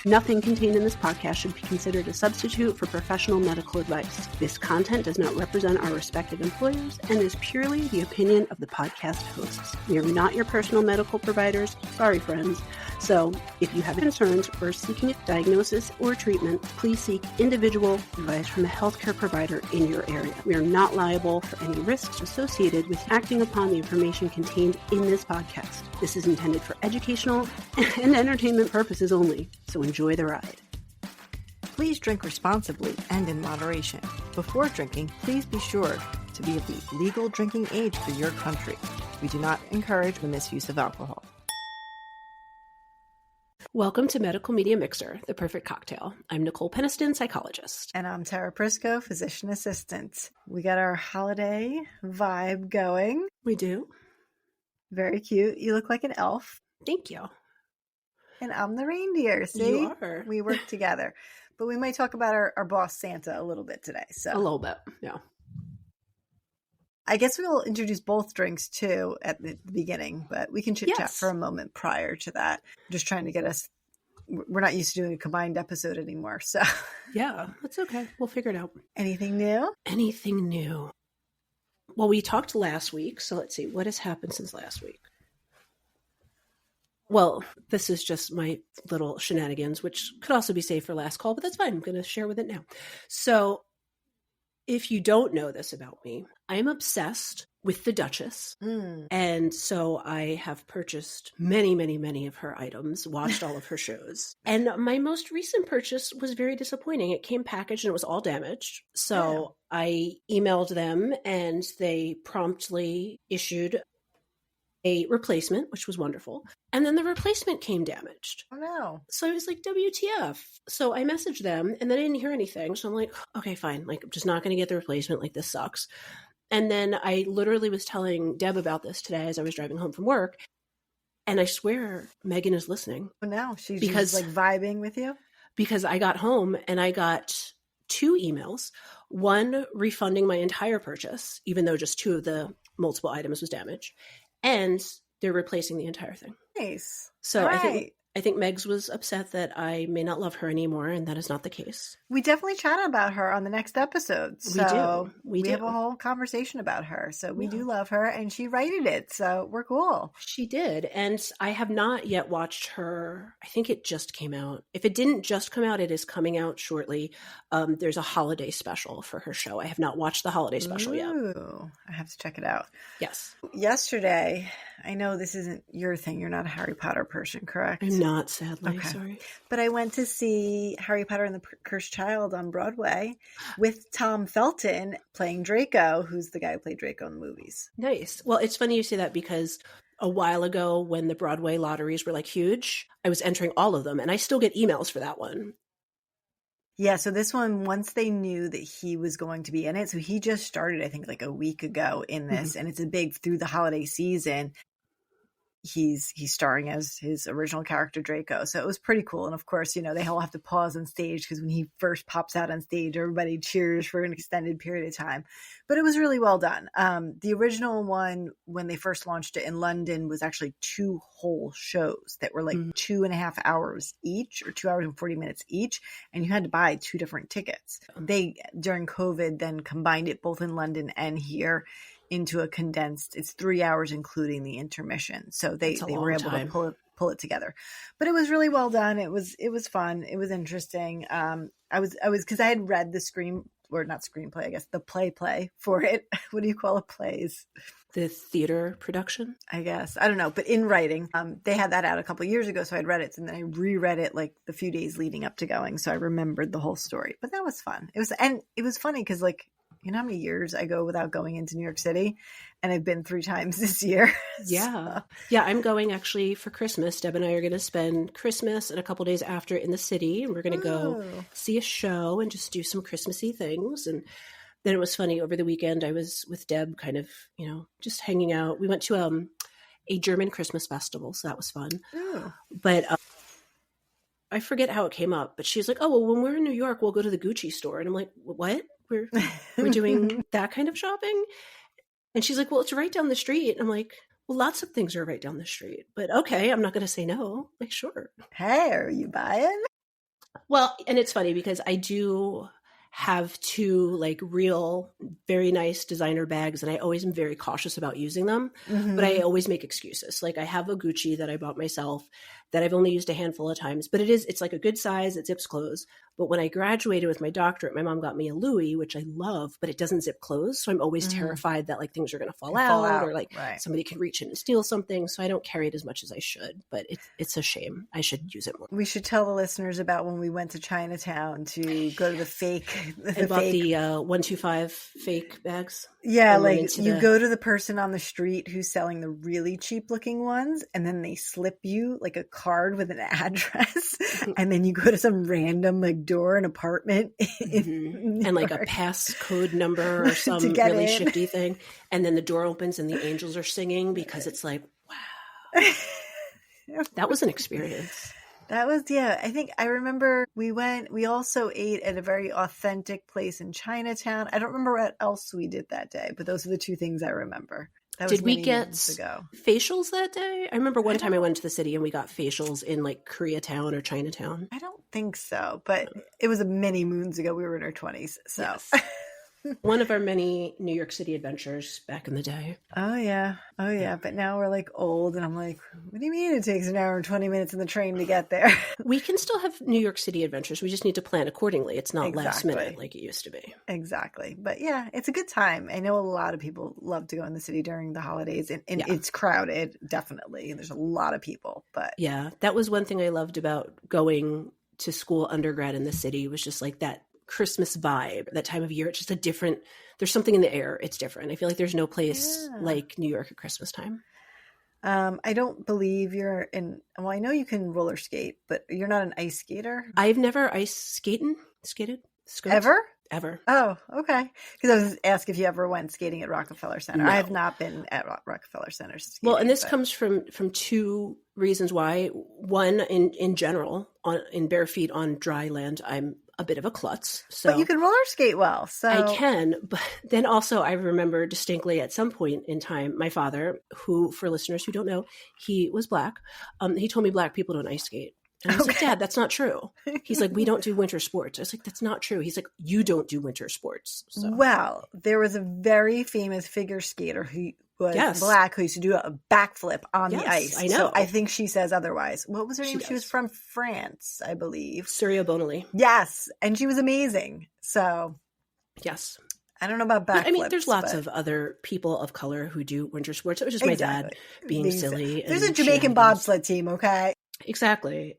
Nothing contained in this podcast should be considered a substitute for professional medical advice. This content does not represent our respective employers and is purely the opinion of the podcast hosts. We are not your personal medical providers. Sorry, friends. So, if you have concerns or seeking a diagnosis or treatment, please seek individual advice from a healthcare provider in your area. We are not liable for any risks associated with acting upon the information contained in this podcast. This is intended for educational and entertainment purposes only, so enjoy the ride. Please drink responsibly and in moderation. Before drinking, please be sure to be of the legal drinking age for your country. We do not encourage the misuse of alcohol. Welcome to Medical Media Mixer, the perfect cocktail. I'm Nicole Peniston, psychologist. And I'm Tara Prisco, physician assistant. We got our holiday vibe going. We do. Very cute. You look like an elf. Thank you. And I'm the reindeer. See? You are. We work together. But we might talk about our boss Santa a little bit today. So a little bit, yeah. I guess we'll introduce both drinks too at the beginning, but we can chit-chat for a moment prior to that. I'm just trying to get us, we're not used to doing a combined episode anymore, so. Yeah, that's okay. We'll figure it out. Anything new? Anything new? Well, we talked last week, so let's see. What has happened since last week? Well, this is just my little shenanigans, which could also be saved for last call, but that's fine. I'm going to share with it now. So, if you don't know this about me, I am obsessed with the Duchess. And so I have purchased many, many, many of her items, watched all of her shows. And my most recent purchase was very disappointing. It came packaged and it was all damaged. So I emailed them and they promptly issued a replacement, which was wonderful. And then the replacement came damaged. Oh, no. So I was like, WTF? So I messaged them and then I didn't hear anything. So I'm like, okay, fine. Like, I'm just not going to get the replacement. Like, this sucks. And then I literally was telling Deb about this today as I was driving home from work. And I swear Megan is listening. Oh, no. She's just like vibing with you? Because I got home and I got 2 emails. One refunding my entire purchase, even though just 2 of the multiple items was damaged. And they're replacing the entire thing. Nice. So I think Megs was upset that I may not love her anymore, and that is not the case. We definitely chat about her on the next episode. So we do. We have a whole conversation about her. So we do love her, and she rated it. So we're cool. She did. And I have not yet watched her. I think it just came out. If it didn't just come out, it is coming out shortly. There's a holiday special for her show. I have not watched the holiday special yet. I have to check it out. Yes. Yesterday, I know this isn't your thing. You're not a Harry Potter person, correct? I'm not, sadly. Okay. Sorry. But I went to see Harry Potter and the Cursed Child on Broadway with Tom Felton playing Draco, who's the guy who played Draco in the movies. Nice. Well, it's funny you say that because a while ago when the Broadway lotteries were like huge, I was entering all of them and I still get emails for that one. Yeah, so this one, once they knew that he was going to be in it, so he just started, I think, like a week ago in this, and it's a big through the holiday season. He's starring as his original character Draco, so it was pretty cool. And of course, you know, they all have to pause on stage because when he first pops out on stage, everybody cheers for an extended period of time. But it was really well done. The original one, when they first launched it in London, was actually 2 whole shows that were like 2.5 hours each, or 2 hours and 40 minutes each, and you had to buy 2 different tickets. They, during COVID, then combined it both in London and here into a condensed, it's 3 hours including the intermission. So they were able to pull it together. But it was really well done. It was fun. It was interesting. I was because I had read the screenplay, I guess, the play for it. What do you call it? Plays? The theater production? I guess. I don't know. But in writing, they had that out a couple of years ago. So I'd read it and then I reread it like the few days leading up to going. So I remembered the whole story. But that was fun. It was funny because, like, you know how many years I go without going into New York City? And I've been 3 times this year. Yeah. Yeah, I'm going actually for Christmas. Deb and I are going to spend Christmas and a couple days after in the city. And we're going to go see a show and just do some Christmassy things. And then it was funny, over the weekend, I was with Deb kind of, you know, just hanging out. We went to a German Christmas festival, so that was fun. Oh. But I forget how it came up, but she's like, oh, well, when we're in New York, we'll go to the Gucci store. And I'm like, what? We're doing that kind of shopping? And she's like, well, it's right down the street. And I'm like, well, lots of things are right down the street, but okay, I'm not going to say no. Like, sure. Hey, are you buying? Well, and it's funny because I do have two like real, very nice designer bags, and I always am very cautious about using them, but I always make excuses. Like I have a Gucci that I bought myself that I've only used a handful of times, but it's like a good size, it zips closed. But when I graduated with my doctorate, my mom got me a Louis, which I love, but it doesn't zip closed. So I'm always terrified that like things are going to fall out or like somebody can reach in and steal something. So I don't carry it as much as I should, but it's a shame. I should use it more. We should tell the listeners about when we went to Chinatown to go to the fake. And bought the 125 fake bags. Yeah, like you go to the person on the street who's selling the really cheap looking ones, and then they slip you like a card with an address, and then you go to some random like door and apartment and like a passcode number or some really shifty thing, and then the door opens and the angels are singing because it's like, wow, that was an experience. That was, yeah, I think I remember we also ate at a very authentic place in Chinatown. I don't remember what else we did that day, but those are the two things I remember. Did we get facials that day? I remember one time I went to the city and we got facials in like Koreatown or Chinatown. I don't think so, but it was many moons ago. We were in our 20s, so. Yes. One of our many New York City adventures back in the day. Oh, yeah. But now we're like old and I'm like, what do you mean it takes an hour and 20 minutes in the train to get there? We can still have New York City adventures. We just need to plan accordingly. It's not last minute like it used to be. Exactly. But yeah, it's a good time. I know a lot of people love to go in the city during the holidays and it's crowded, definitely. There's a lot of people, but. Yeah, that was one thing I loved about going to school undergrad in the city was just like that Christmas vibe, that time of year. It's just there's something in the air. It's different. I feel like there's no place like New York at Christmas time. I don't believe well, I know you can roller skate, but you're not an ice skater. I've never skated. Ever. Oh, okay. Because I was asked if you ever went skating at Rockefeller Center. No. I have not been at Rockefeller Center skating. Well, and this comes from two reasons why. One, in general, in bare feet on dry land, I'm a bit of a klutz. So but you can roller skate well. So I can. But then also I remember distinctly at some point in time, my father, who, for listeners who don't know, he was Black. He told me Black people don't ice skate. And I was like, Dad, that's not true. He's like, we don't do winter sports. I was like, that's not true. He's like, you don't do winter sports. So. Well, there was a very famous figure skater who was Black who used to do a backflip on the ice. I know. So I think she says otherwise. What was her name? She was from France, I believe. Surya Bonali. Yes. And she was amazing. So. Yes. I don't know about backflips. I mean, there's lots of other people of color who do winter sports. It was just my dad being silly. There's a Jamaican bobsled team, okay? Exactly.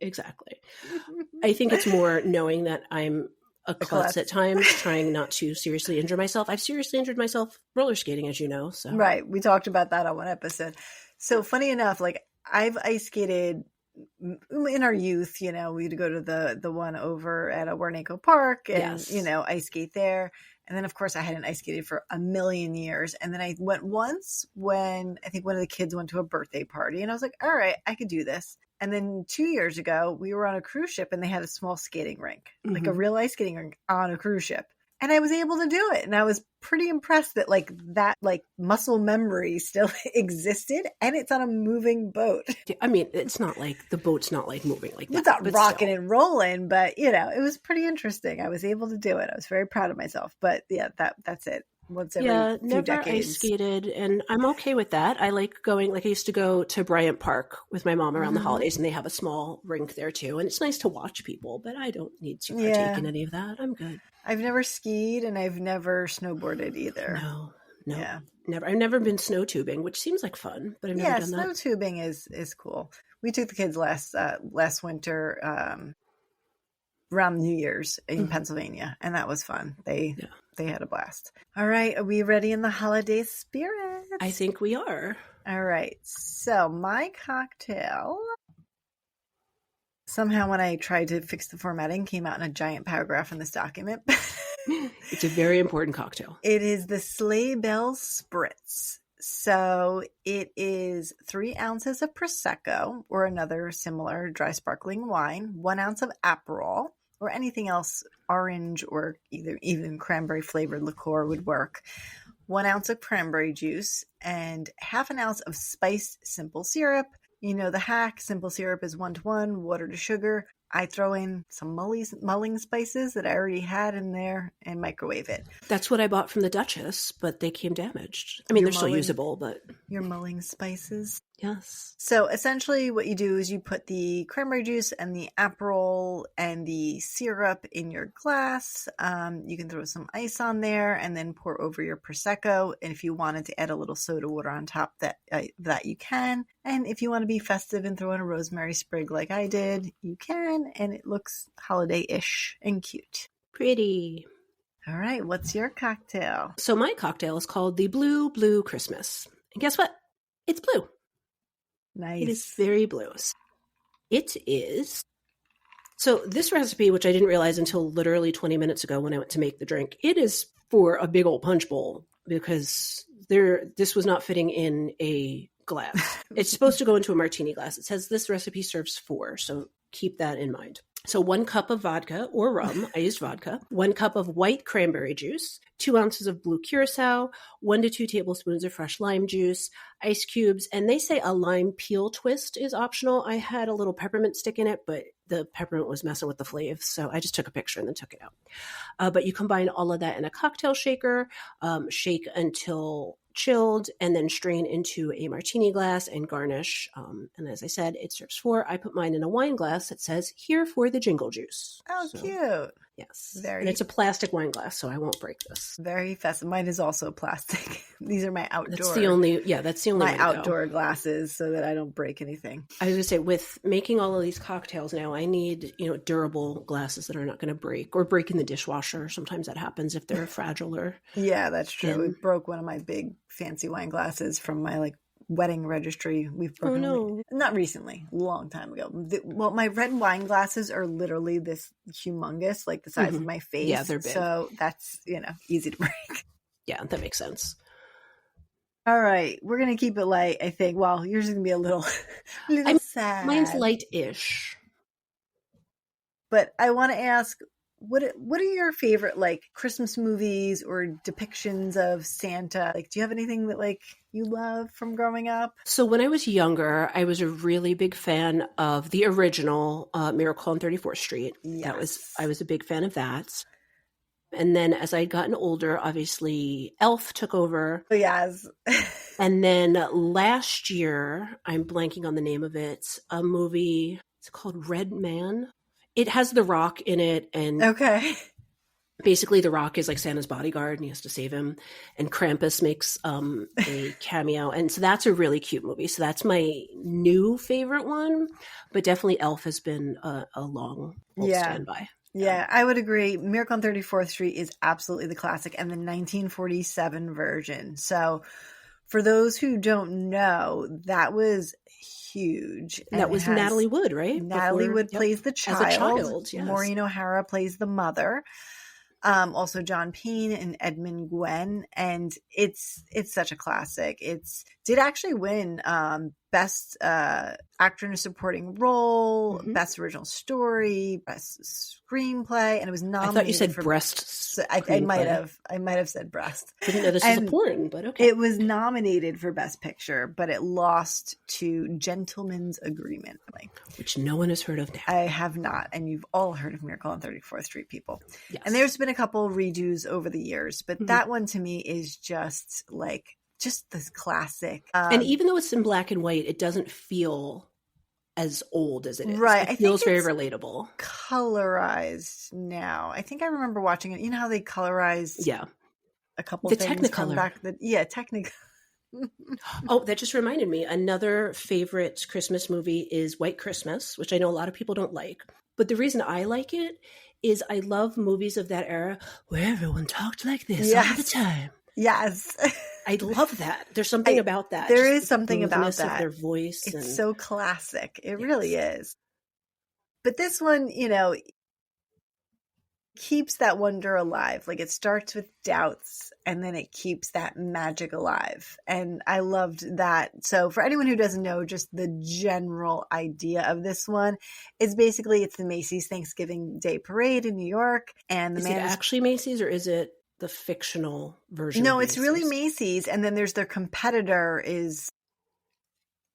I think it's more knowing that I'm a klutz at times, trying not to seriously injure myself. I've seriously injured myself roller skating, as you know. So right. We talked about that on one episode. So funny enough, like I've ice skated in our youth, we'd go to the one over at Warnaco Park and, ice skate there. And then, of course, I hadn't ice skated for a million years. And then I went once when I think one of the kids went to a birthday party. And I was like, all right, I could do this. And then 2 years ago, we were on a cruise ship and they had a small skating rink, like a real ice skating rink on a cruise ship. And I was able to do it. And I was pretty impressed that that muscle memory still existed and it's on a moving boat. I mean, it's not like the boat's not like moving like that. It's not rocking and rolling, but it was pretty interesting. I was able to do it. I was very proud of myself, but yeah, that's it. Once every few never decades. ice skated, and I'm okay with that. I like going, like I used to go to Bryant Park with my mom around the holidays, and they have a small rink there too, and it's nice to watch people, but I don't need to partake in any of that. I'm good. I've never skied, and I've never snowboarded either. No, never. I've never been snow tubing, which seems like fun, but I've never done that. Snow tubing is cool. We took the kids last winter around New Year's in Pennsylvania, and that was fun. They had a blast. All right. Are we ready in the holiday spirit? I think we are. All right. So my cocktail, somehow when I tried to fix the formatting, came out in a giant paragraph in this document. It's a very important cocktail. It is the Sleighbell Spritz. So it is 3 ounces of Prosecco or another similar dry sparkling wine, 1 ounce of Aperol, or anything else, orange or even cranberry flavored liqueur would work, 1 ounce of cranberry juice, and half an ounce of spiced simple syrup. You know the hack, simple syrup is 1:1, water to sugar. I throw in some mulling spices that I already had in there and microwave it. That's what I bought from the Duchess, but they came damaged. I mean, they're still usable, but... Your mulling spices? Yes. So essentially what you do is you put the cranberry juice and the Aperol and the syrup in your glass. You can throw some ice on there and then pour over your Prosecco. And if you wanted to add a little soda water on top, that you can. And if you want to be festive and throw in a rosemary sprig like I did, you can. And it looks holiday-ish and cute. Pretty. All right, what's your cocktail? So my cocktail is called the Blue Christmas. And guess what? It's blue. Nice. It is very blue. It is. So this recipe, which I didn't realize until literally 20 minutes ago when I went to make the drink, it is for a big old punch bowl because this was not fitting in a glass. It's supposed to go into a martini glass. It says this recipe serves 4, so keep that in mind. So 1 cup of vodka or rum, I used vodka, 1 cup of white cranberry juice, 2 ounces of blue curacao, 1 to 2 tablespoons of fresh lime juice, ice cubes, and they say a lime peel twist is optional. I had a little peppermint stick in it, but the peppermint was messing with the flavor, so I just took a picture and then took it out. But you combine all of that in a cocktail shaker, shake until chilled, and then strain into a martini glass and garnish. And as I said, it serves 4. I put mine in a wine glass that says, "Here for the jingle juice." Oh, so, cute. Yes. And it's a plastic wine glass, so I won't break this. Very festive. Mine is also plastic. These are my outdoor. That's the only my outdoor glasses so that I don't break anything. I was going to say, with making all of these cocktails now, I need, durable glasses that are not going to break or break in the dishwasher. Sometimes that happens if they're fragile or... Yeah, that's true. It broke one of my big fancy wine glasses from my wedding registry. We've broken not recently, a long time ago. My red wine glasses are literally this humongous, the size of my face. Yeah, they're big. So that's, easy to break. Yeah, that makes sense. All right, we're going to keep it light, I think. Well, yours is going to be a little sad. Mine's light-ish. But I want to ask, what are your favorite Christmas movies or depictions of Santa? Do you have anything that you love from growing up? So when I was younger, I was a really big fan of the original Miracle on 34th Street. Yes. I was a big fan of that. And then as I'd gotten older, obviously Elf took over. Oh, yes. And then last year, I'm blanking on the name of it, a movie, it's called Red Man. It has The Rock in it, and basically The Rock is Santa's bodyguard, and he has to save him. And Krampus makes a cameo, and so that's a really cute movie. So that's my new favorite one, but definitely Elf has been a long old standby. Yeah, I would agree. Miracle on 34th Street is absolutely the classic, and the 1947 version. So for those who don't know, that was huge. And that was Natalie Wood, right? Natalie Wood plays the child. As a child, yes. Maureen O'Hara plays the mother. Also John Payne and Edmund Gwenn. And it's such a classic. Did actually win Best Actor in a Supporting Role, Best Original Story, Best Screenplay, and it was nominated. I thought you said breast. I might have said breast. Didn't know this was important, but okay. It was nominated for Best Picture, but it lost to Gentleman's Agreement, which no one has heard of now. I have not, and you've all heard of Miracle on 34th Street, people. Yes. And there's been a couple redos over the years, but that one to me is just this classic. And even though it's in black and white, it doesn't feel as old as it is. Right. It feels very relatable. Colorized now. I think I remember watching it. You know how they colorized a couple the things Technicolor. from back Technicolor. Oh, that just reminded me. Another favorite Christmas movie is White Christmas, which I know a lot of people don't like. But the reason I like it is I love movies of that era where everyone talked like this all the time. Yes. I love that. There's something about that. There is something about that. Of their voice. It's so classic. It really is. But this one, keeps that wonder alive. It starts with doubts and then it keeps that magic alive. And I loved that. So for anyone who doesn't know, just the general idea of this one is basically it's the Macy's Thanksgiving Day Parade in New York. And is it actually Macy's or is it the fictional version? No, it's really Macy's. And then there's their competitor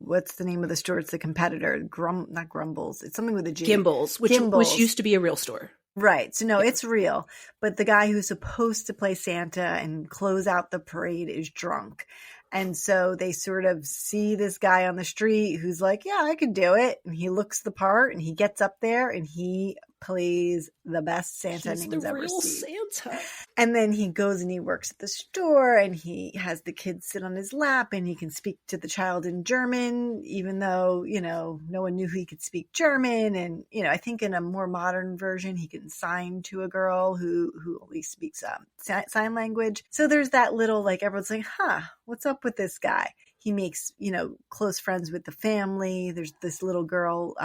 what's the name of the store? It's the competitor. Not Grumbles. It's something with a G. Gimbals, which used to be a real store. Right. So no, it's real. But the guy who's supposed to play Santa and close out the parade is drunk. And so they sort of see this guy on the street who's like, yeah, I could do it. And he looks the part and he gets up there and he plays the best Santa anyone's ever seen. Santa. And then he goes and he works at the store and he has the kid sit on his lap and he can speak to the child in German, even though, no one knew he could speak German. And, I think in a more modern version, he can sign to a girl who only speaks sign language. So there's that little, everyone's like, what's up with this guy? He makes, close friends with the family. There's this little girl,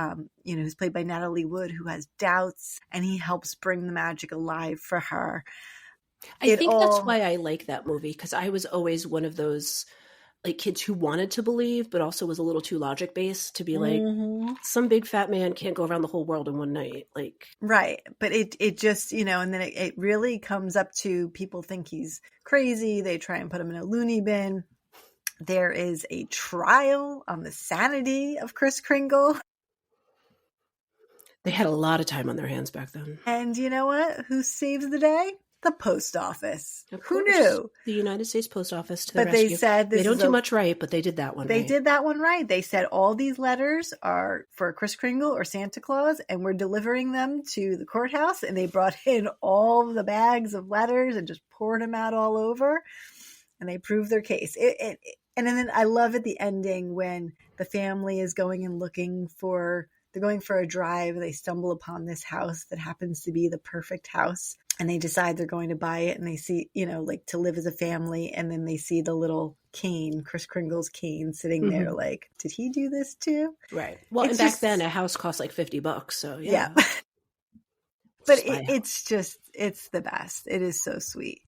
who's played by Natalie Wood, who has doubts, and he helps bring the magic alive for her. I think that's why I like that movie, because I was always one of those kids who wanted to believe, but also was a little too logic based to be some big fat man can't go around the whole world in one night. Right. But it just, and then it really comes up to people think he's crazy. They try and put him in a loony bin. There is a trial on the sanity of Kris Kringle. They had a lot of time on their hands back then. And you know what? Who saves the day? The post office. Who knew? The United States Post Office to the rescue. They said they don't do much right, but they did that one right. They did that one right. They said all these letters are for Kris Kringle or Santa Claus, and we're delivering them to the courthouse. And they brought in all the bags of letters and just poured them out all over. And they proved their case. And then I love at the ending when the family is going and they're going for a drive. And they stumble upon this house that happens to be the perfect house. And they decide they're going to buy it. And they see, to live as a family. And then they see the little cane, Kris Kringle's cane, sitting there did he do this too? Right. Well, and back then a house cost $50. So yeah. But it's the best. It is so sweet.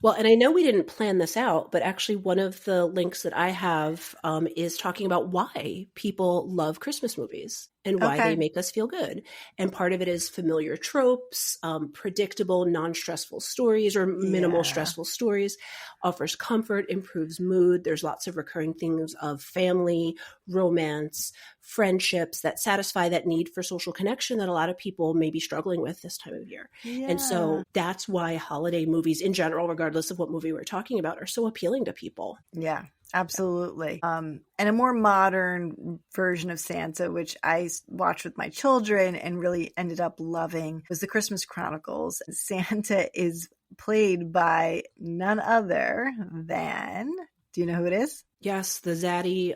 Well, and I know we didn't plan this out, but actually one of the links that I have is talking about why people love Christmas movies and why they make us feel good. And part of it is familiar tropes, predictable, non-stressful stories or minimal stressful stories, offers comfort, improves mood. There's lots of recurring themes of family, romance, friendships that satisfy that need for social connection that a lot of people may be struggling with this time of year. Yeah. And so that's why holiday movies in general, regardless of what movie we're talking about, are so appealing to people. Yeah. Absolutely. And a more modern version of Santa, which I watched with my children and really ended up loving, was the Christmas Chronicles. Santa is played by none other than, do you know who it is? Yes, the zaddy,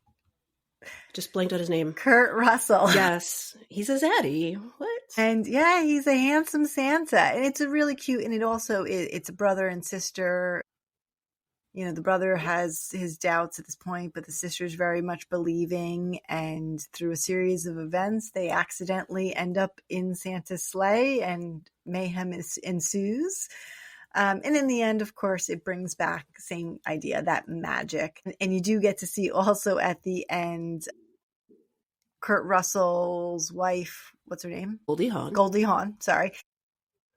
just blanked out his name. Kurt Russell. Yes, he's a zaddy. What? And yeah, he's a handsome Santa. And it's a really cute, and it's a brother and sister. The brother has his doubts at this point, but the sister's very much believing. And through a series of events, they accidentally end up in Santa's sleigh and mayhem ensues. And in the end, of course, it brings back the same idea, that magic. And you do get to see also at the end, Kurt Russell's wife, what's her name? Goldie Hawn. Goldie Hawn, sorry.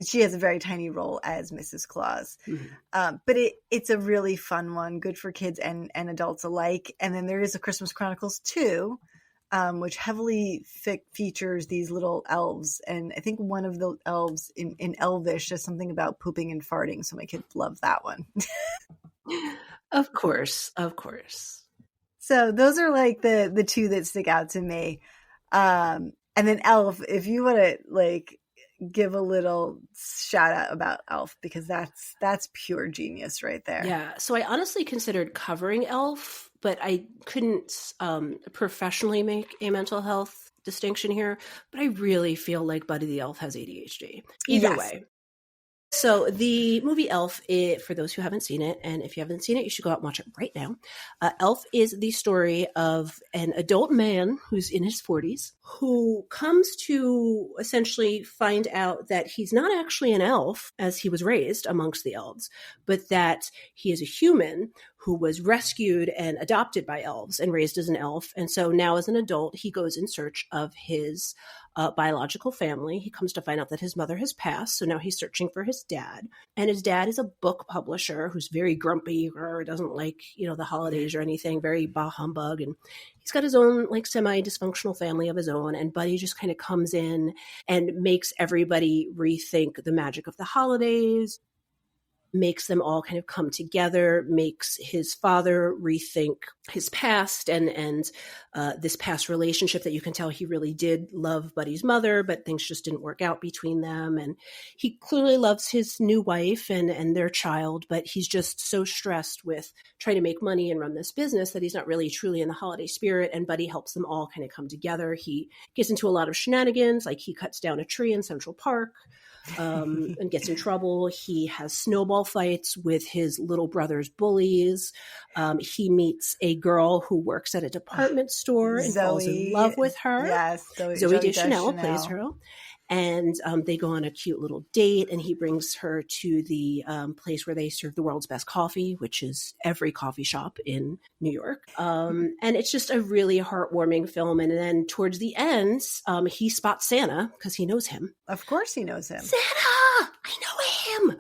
She has a very tiny role as Mrs. Claus. Mm-hmm. But it's a really fun one, good for kids and adults alike. And then there is a Christmas Chronicles 2, which heavily features these little elves. And I think one of the elves in Elvish says something about pooping and farting. So my kids love that one. Of course. So those are the two that stick out to me. And then Elf, if you want to give a little shout out about Elf, because that's pure genius right there. Yeah. So I honestly considered covering Elf, but I couldn't professionally make a mental health distinction here. But I really feel like Buddy the Elf has ADHD. Either way. So the movie Elf, for those who haven't seen it, and if you haven't seen it, you should go out and watch it right now. Elf is the story of an adult man who's in his 40s who comes to essentially find out that he's not actually an elf as he was raised amongst the elves, but that he is a human who was rescued and adopted by elves and raised as an elf. And so now as an adult, he goes in search of his biological family. He comes to find out that his mother has passed. So now he's searching for his dad. And his dad is a book publisher who's very grumpy or doesn't like, the holidays or anything, very bah humbug. And he's got his own like semi-dysfunctional family of his own. And Buddy just kind of comes in and makes everybody rethink the magic of the holidays, makes them all kind of come together, makes his father rethink his past and this past relationship that you can tell he really did love Buddy's mother, but things just didn't work out between them. And he clearly loves his new wife and their child, but he's just so stressed with trying to make money and run this business that he's not really truly in the holiday spirit. And Buddy helps them all kind of come together. He gets into a lot of shenanigans, like he cuts down a tree in Central Park. And gets in trouble. He has snowball fights with his little brother's bullies. He meets a girl who works at a department store and falls in love with her. Yes, Zoe Deschanel plays her. And they go on a cute little date, and he brings her to the place where they serve the world's best coffee, which is every coffee shop in New York. And it's just a really heartwarming film. And then towards the end, he spots Santa because he knows him. Of course he knows him. Santa! I know him!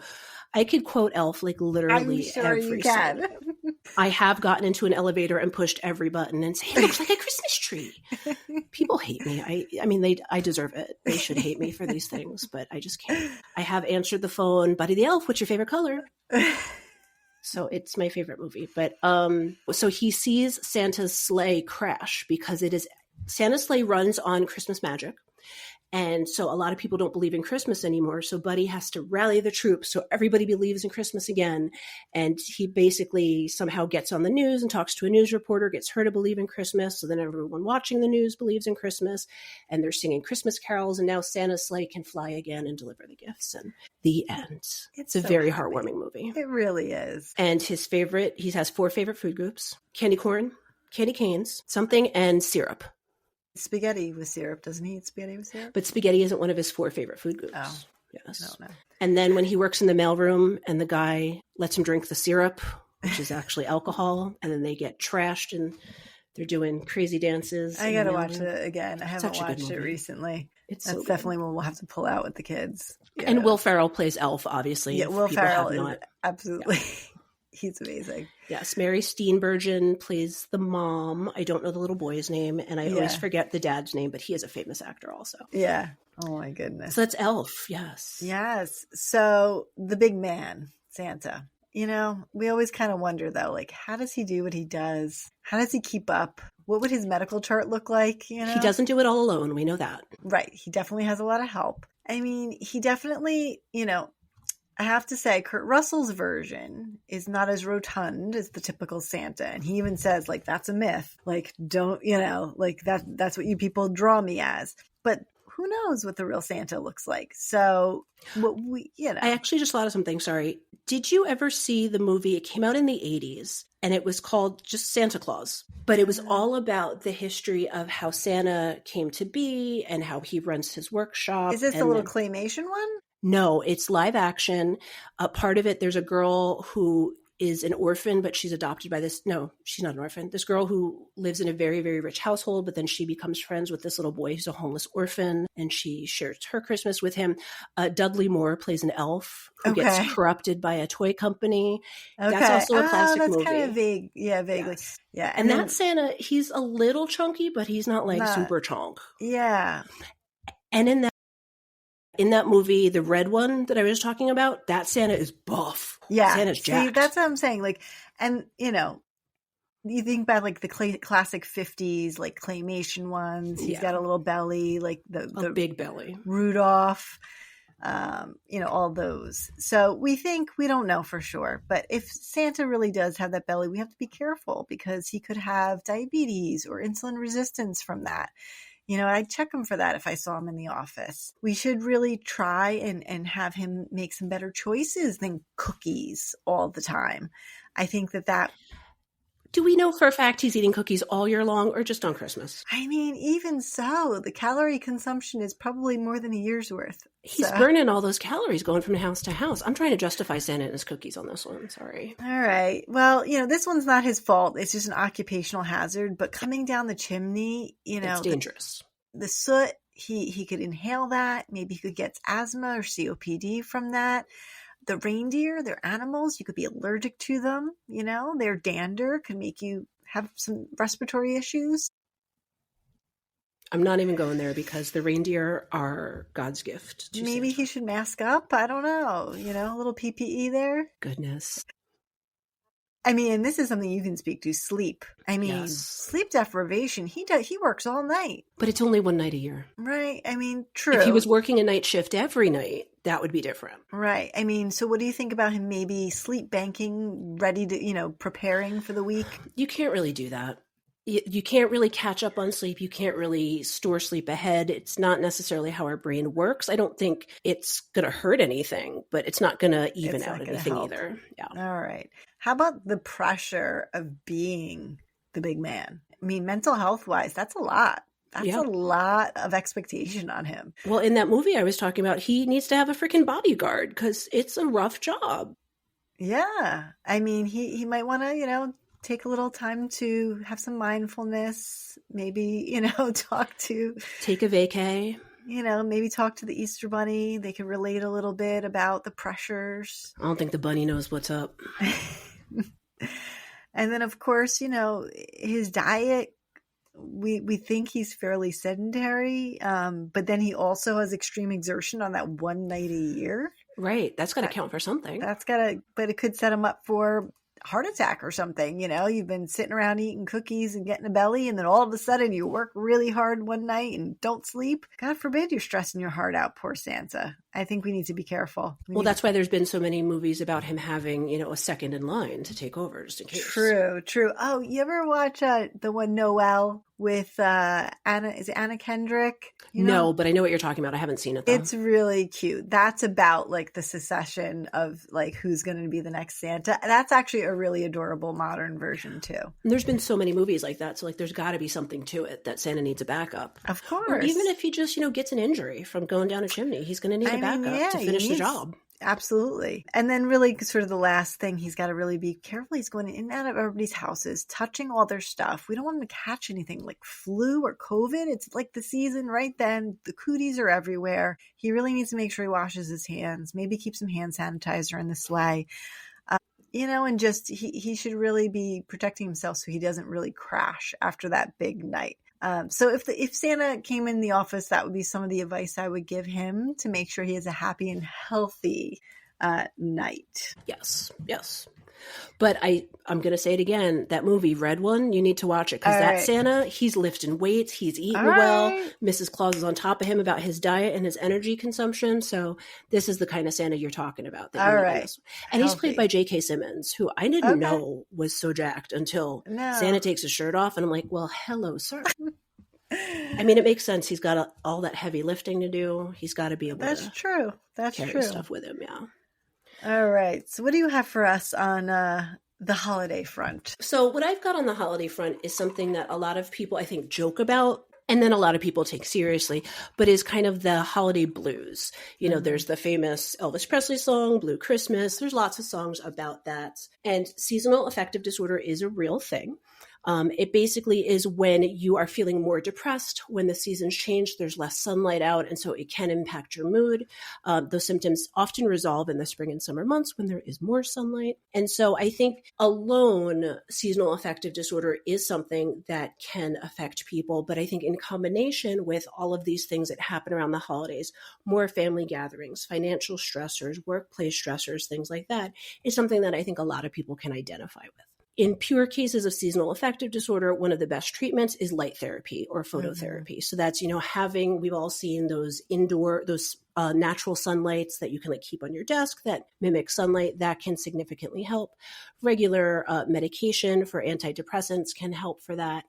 I could quote Elf like literally I'm sure every you can. song. I have gotten into an elevator and pushed every button and said, it looks like a Christmas tree. People hate me. I mean, I deserve it. They should hate me for these things, but I just can't. I have answered the phone, Buddy the Elf, what's your favorite color? So it's my favorite movie. But so he sees Santa's sleigh crash because Santa's sleigh runs on Christmas magic. And so a lot of people don't believe in Christmas anymore. So Buddy has to rally the troops so everybody believes in Christmas again. And he basically somehow gets on the news and talks to a news reporter, gets her to believe in Christmas. So then everyone watching the news believes in Christmas, and they're singing Christmas carols. And now Santa's sleigh can fly again and deliver the gifts. And the end. It's a very heartwarming movie. It really is. And he has 4 favorite food groups: candy corn, candy canes, something, and syrup. Spaghetti with syrup. Doesn't he eat spaghetti with syrup? But spaghetti isn't one of his 4 favorite food groups. Oh. Yes. No. And then when he works in the mailroom and the guy lets him drink the syrup, which is actually alcohol, and then they get trashed and they're doing crazy dances. I got to watch it again. I haven't watched it recently. That's so definitely one we'll have to pull out with the kids. Yeah. And Will Ferrell plays Elf, obviously. Yeah, Will Ferrell is absolutely... Yeah. He's amazing. Yes, Mary Steenburgen plays the mom. I don't know the little boy's name, and I always forget the dad's name, but he is a famous actor also. Yeah. Oh, my goodness. So that's Elf, yes. Yes. So the big man, Santa. We always kind of wonder, though, like, how does he do what he does? How does he keep up? What would his medical chart look like? He doesn't do it all alone. We know that. Right. He definitely has a lot of help. I mean, he definitely, I have to say, Kurt Russell's version is not as rotund as the typical Santa. And he even says, like, that's a myth. Like, don't, like that's what you people draw me as. But who knows what the real Santa looks like? So what I actually just thought of something. Sorry. Did you ever see the movie? It came out in the 80s and it was called just Santa Claus. But it was all about the history of how Santa came to be and how he runs his workshop. Is this the little claymation one? No, it's live action. Part of it, there's a girl who is an orphan, but she's adopted by no, she's not an orphan. This girl who lives in a very, very rich household, but then she becomes friends with this little boy who's a homeless orphan, and she shares her Christmas with him. Dudley Moore plays an elf who gets corrupted by a toy company. Okay. That's also a classic movie. That's kind of vague. Yeah, vaguely. Yes. Yeah. And that Santa, he's a little chunky, but he's not like super chunk. Yeah. And in that movie, the red one that I was talking about, that Santa is buff. Yeah. Santa's jacked. See, that's what I'm saying. Like, and you think about like the classic 50s, like claymation ones. He's got a little belly, like the big belly. Rudolph, all those. So we don't know for sure. But if Santa really does have that belly, we have to be careful because he could have diabetes or insulin resistance from that. I'd check him for that if I saw him in the office. We should really try and have him make some better choices than cookies all the time. I think that Do we know for a fact he's eating cookies all year long or just on Christmas? I mean, even so, the calorie consumption is probably more than a year's worth. He's burning all those calories going from house to house. I'm trying to justify Santa and his cookies on this one. Sorry. All right. Well, this one's not his fault. It's just an occupational hazard. But coming down the chimney, it's dangerous. The soot, he could inhale that. Maybe he could get asthma or COPD from that. The reindeer, they're animals. You could be allergic to them. Their dander could make you have some respiratory issues. I'm not even going there because the reindeer are God's gift. Maybe he should mask up. I don't know. A little PPE there. Goodness. I mean, and this is something you can speak to, sleep. I mean, yes. Sleep deprivation, he works all night. But it's only one night a year. Right. I mean, true. If he was working a night shift every night, that would be different. Right. I mean, so what do you think about him maybe sleep banking, ready to, preparing for the week? You can't really do that. You can't really catch up on sleep. You can't really store sleep ahead. It's not necessarily how our brain works. I don't think it's going to hurt anything, but it's not going to even out anything either. Yeah. All right. How about the pressure of being the big man? I mean, mental health wise, that's a lot. That's a lot of expectation on him. Well, in that movie I was talking about, he needs to have a freaking bodyguard because it's a rough job. Yeah. I mean, he might want to, take a little time to have some mindfulness, maybe, take a vacay. Maybe talk to the Easter Bunny. They can relate a little bit about the pressures. I don't think the bunny knows what's up. And then, of course, his diet, we think he's fairly sedentary, but then he also has extreme exertion on that one night a year. Right. That's got to count for something. But it could set him up for heart attack or something. You've been sitting around eating cookies and getting a belly, and then all of a sudden you work really hard one night and don't sleep. God forbid you're stressing your heart out. Poor Santa. I think we need to be careful. That's why there's been so many movies about him having, a second in line to take over just in case. True. Oh, you ever watch the one Noel with Anna? Is it Anna Kendrick? No, but I know what you're talking about. I haven't seen it though. It's really cute. That's about like the succession of like who's going to be the next Santa. That's actually a really adorable modern version too. And there's been so many movies like that. So like there's got to be something to it that Santa needs a backup. Of course. Or even if he just, gets an injury from going down a chimney, he's going to need a backup to finish the job. Absolutely. And then really sort of the last thing, he's got to really be careful. He's going in and out of everybody's houses, touching all their stuff. We don't want him to catch anything like flu or COVID. It's like the season right then. The cooties are everywhere. He really needs to make sure he washes his hands, maybe keep some hand sanitizer in the sleigh. And just he should really be protecting himself so he doesn't really crash after that big night. So if Santa came in the office, that would be some of the advice I would give him to make sure he has a happy and healthy night. Yes. But I'm going to say it again. That movie, Red One, you need to watch it because Santa, he's lifting weights. He's eating well. Mrs. Claus is on top of him about his diet and his energy consumption. So this is the kind of Santa you're talking about. And he's played by J.K. Simmons, who I didn't know was so jacked until Santa takes his shirt off. And I'm like, well, hello, sir. I mean, it makes sense. He's got all that heavy lifting to do. He's got to be able to carry stuff with him. Yeah. All right. So what do you have for us on the holiday front? So what I've got on the holiday front is something that a lot of people, I think, joke about, and then a lot of people take seriously, but is kind of the holiday blues. There's the famous Elvis Presley song, Blue Christmas. There's lots of songs about that. And seasonal affective disorder is a real thing. It basically is when you are feeling more depressed, when the seasons change, there's less sunlight out, and so it can impact your mood. Those symptoms often resolve in the spring and summer months when there is more sunlight. And so I think alone, seasonal affective disorder is something that can affect people. But I think in combination with all of these things that happen around the holidays, more family gatherings, financial stressors, workplace stressors, things like that, is something that I think a lot of people can identify with. In pure cases of seasonal affective disorder, one of the best treatments is light therapy or phototherapy. Mm-hmm. So that's, we've all seen those natural sunlights that you can keep on your desk that mimic sunlight that can significantly help. Regular medication for antidepressants can help for that.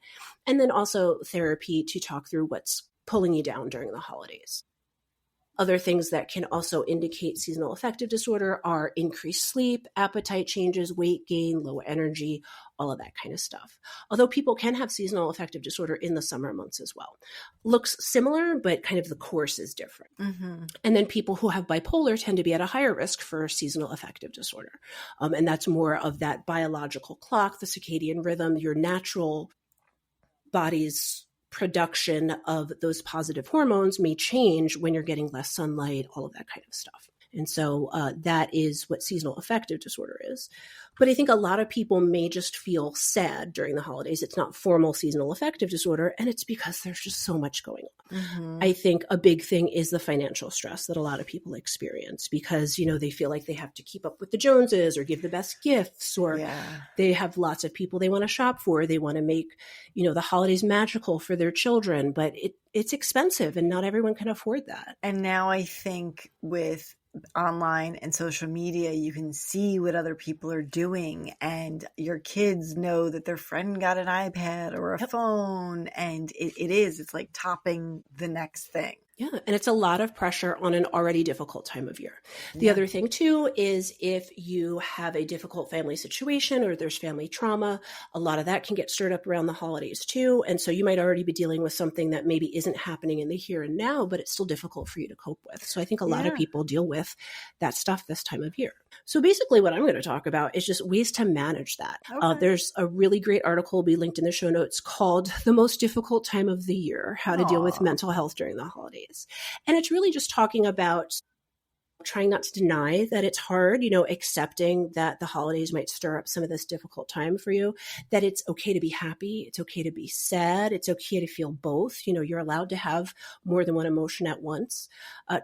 And then also therapy to talk through what's pulling you down during the holidays. Other things that can also indicate seasonal affective disorder are increased sleep, appetite changes, weight gain, low energy, all of that kind of stuff. Although people can have seasonal affective disorder in the summer months as well. Looks similar, but kind of the course is different. Mm-hmm. And then people who have bipolar tend to be at a higher risk for seasonal affective disorder. And that's more of that biological clock, the circadian rhythm, your natural body's production of those positive hormones may change when you're getting less sunlight, all of that kind of stuff. And so that is what seasonal affective disorder is. But I think a lot of people may just feel sad during the holidays. It's not formal seasonal affective disorder, and it's because there's just so much going on. Mm-hmm. I think a big thing is the financial stress that a lot of people experience because, they feel like they have to keep up with the Joneses or give the best gifts, or they have lots of people they want to shop for. They want to make, the holidays magical for their children, but it's expensive and not everyone can afford that. And now I think with online and social media, you can see what other people are doing, and your kids know that their friend got an iPad or a phone, and it's like topping the next thing. Yeah. And it's a lot of pressure on an already difficult time of year. The other thing too is if you have a difficult family situation or there's family trauma, a lot of that can get stirred up around the holidays too. And so you might already be dealing with something that maybe isn't happening in the here and now, but it's still difficult for you to cope with. So I think a lot of people deal with that stuff this time of year. So basically what I'm going to talk about is just ways to manage that. Okay. There's a really great article will be linked in the show notes called The Most Difficult Time of the Year, How to Deal with Mental Health During the Holidays. And it's really just talking about trying not to deny that it's hard, accepting that the holidays might stir up some of this difficult time for you, that it's okay to be happy. It's okay to be sad. It's okay to feel both. You're allowed to have more than one emotion at once.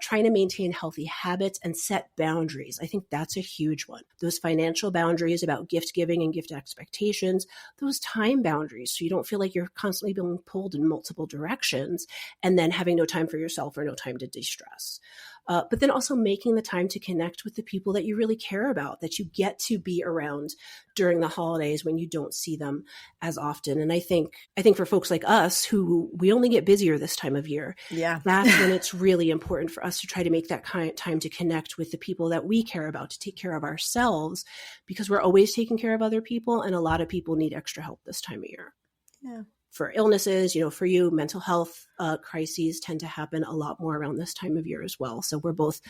Trying to maintain healthy habits and set boundaries. I think that's a huge one. Those financial boundaries about gift giving and gift expectations, those time boundaries. So you don't feel like you're constantly being pulled in multiple directions and then having no time for yourself or no time to de-stress. But then also making the time to connect with the people that you really care about, that you get to be around during the holidays when you don't see them as often. And I think for folks like us who we only get busier this time of year, that's when it's really important for us to try to make that kind of time to connect with the people that we care about, to take care of ourselves, because we're always taking care of other people. And a lot of people need extra help this time of year. Yeah. For illnesses, for you, mental health crises tend to happen a lot more around this time of year as well. So we're both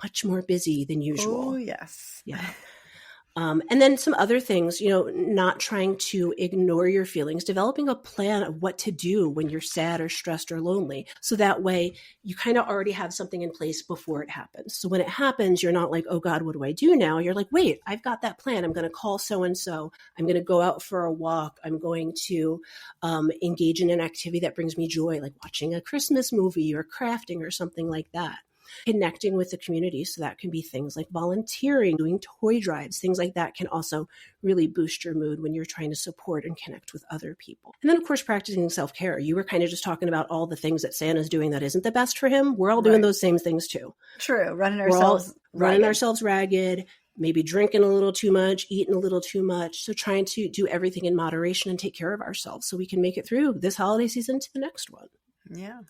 much more busy than usual. Oh, yes. Yeah. And then some other things, not trying to ignore your feelings, developing a plan of what to do when you're sad or stressed or lonely. So that way you kind of already have something in place before it happens. So when it happens, you're not like, oh God, what do I do now? You're like, wait, I've got that plan. I'm going to call so-and-so. I'm going to go out for a walk. I'm going to engage in an activity that brings me joy, like watching a Christmas movie or crafting or something like that. Connecting with the community. So that can be things like volunteering, doing toy drives, things like that can also really boost your mood when you're trying to support and connect with other people. And then, of course, practicing self-care. You were kind of just talking about all the things that Santa's doing that isn't the best for him. We're all doing those same things too. True. Running ourselves ragged, maybe drinking a little too much, eating a little too much. So trying to do everything in moderation and take care of ourselves so we can make it through this holiday season to the next one. Yeah.